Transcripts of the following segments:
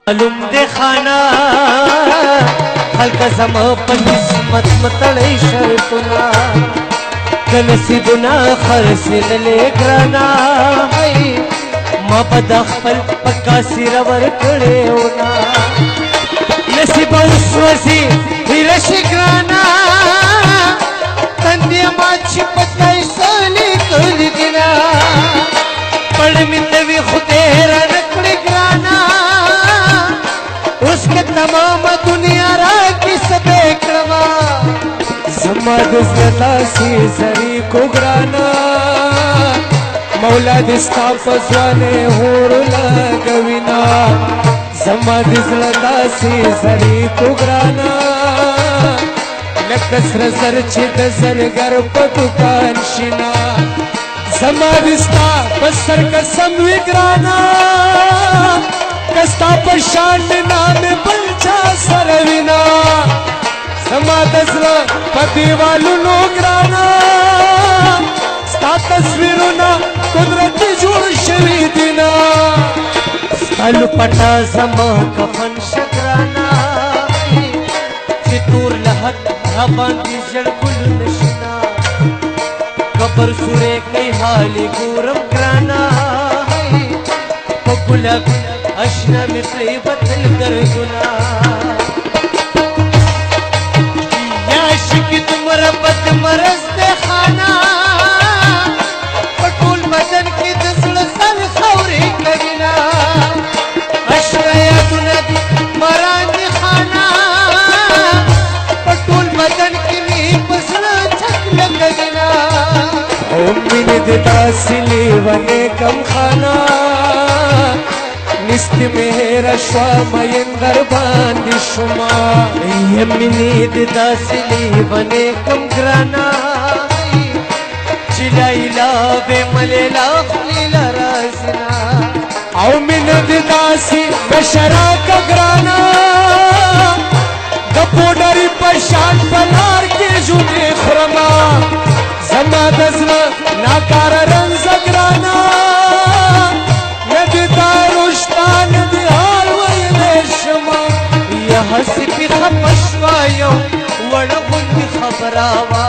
معلوم دے خانہ خلق زما په قسمت متړی شرطنا کنسیبنا خرسللې ګرانا ما په د خپل پکا سیر ور کړېونا نصیب اوس وسی هرشي ګرانا تندې ما چې پتاي سالي کړ دینا پړ مینوي خدای را نکړې ګرانا اس کے تمام دنیا را کی سبے کرما زما دزلتا سی زری کو گرانا مولا دستا فزوانے ہور لگوینا زما دزلتا سی زری کو گرانا لکسر زر چی دزرگر پا دکان شنا زما دستا بسر قسم وی گرانا کستا پشان نام بلچا سروینا سما دزلا پدیوالو نوگرانا ستا تصویرونا قدرتی جوڑ شوی دینا ستالو پتا زما کفن شکرانا چطور لحق ربان دی جڑکل نشنا قبر سورے کئی حالی گورم کرانا پگلک اشنا مثلی بطل دردنا یا عشق تمہارا بد مرض دے خانہ پٹول بدن کی دسل سل خوری لگنا اشنا یادنا دی مران دی خانہ پٹول بدن کی نی پسل چھک لگنا امین دیتا سلی ونے کم خانہ نست میرا شوا مین غربان دی شما یمینی دی داسلی بنے کم گرانا چلا علاوے ملیلا خلیلا رازنا او من دی داسی بشرا کا گرانا دپو ڈری پشان پلار کے جوٹے خرما زما دزنا ناکار رنز گرانا حسبی خپشوایو وڑغوند خبراوا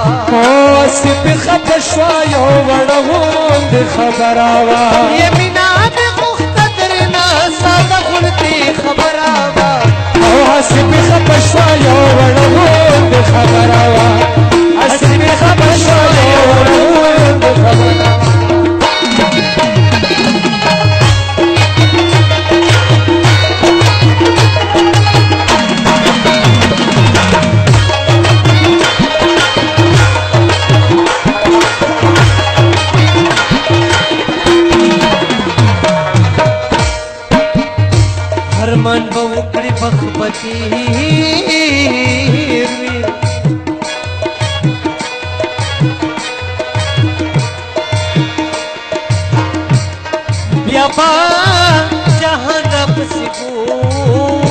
حسبی خپشوایو وڑغوند خبراوا یمینا بی مختدرنا سادا غلطی خبراوا حسبی خپشوایو وڑغوند خبراوا حسبی خپشوایو وڑغوند خبراوا من بوکڑی بخبتی بیا با جہان رب سکو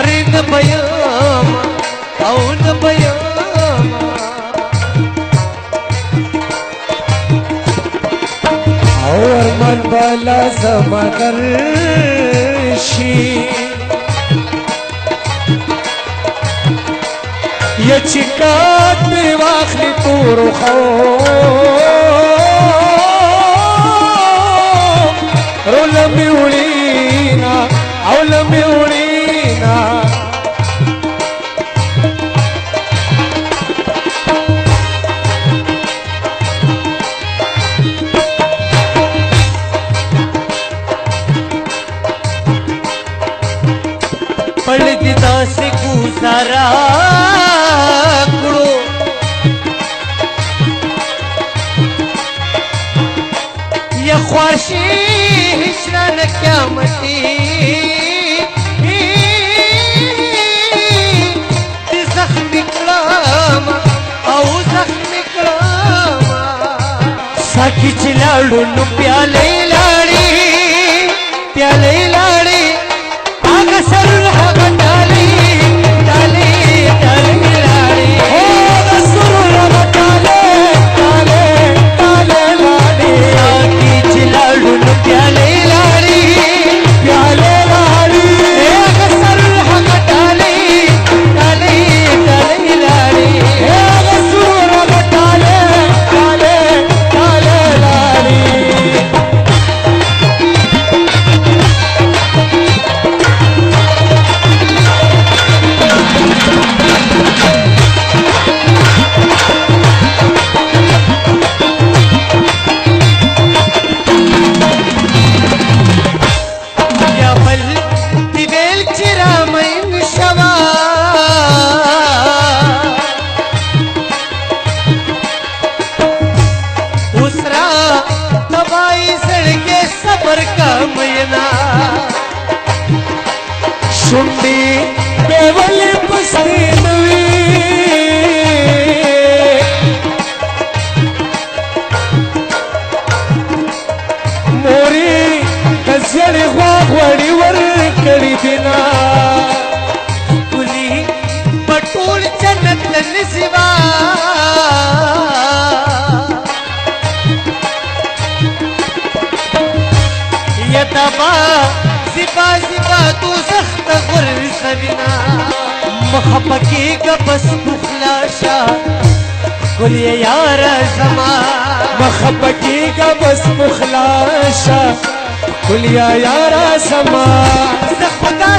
رن بیام اون بیام اور من بالا زما درشی یا چکات میں واخلی پور خو رولمی اولینا اولمی اولینا पलदिदा से गुजारा करो या ख्वाशी हिजरन क़यामती ज़ख्मी कलाम औ ज़ख्मी कलाम साकी चिलाड़ू नु प्याले लाड़ी प्याले लाड़ी सरुल हवा डाली डाली डाली लाड़ी हो सरुल हवा डाले डाले डाले लाड़ी साकी चिलाड़ू प्याले सड़के सबर का महीना शुंडी केवल पस्ती नवी मोरी कसियड़ घोड़ी वर कड़ी बिना कुली पटूल जन्नत निसिवा यतबा सिपा सिपा तू सख्त गुर सबिना मखपकी का बस बुखलाशा कुलिया यार जमा मखपकी का बस बुखलाशा कुलिया यार समा खुदा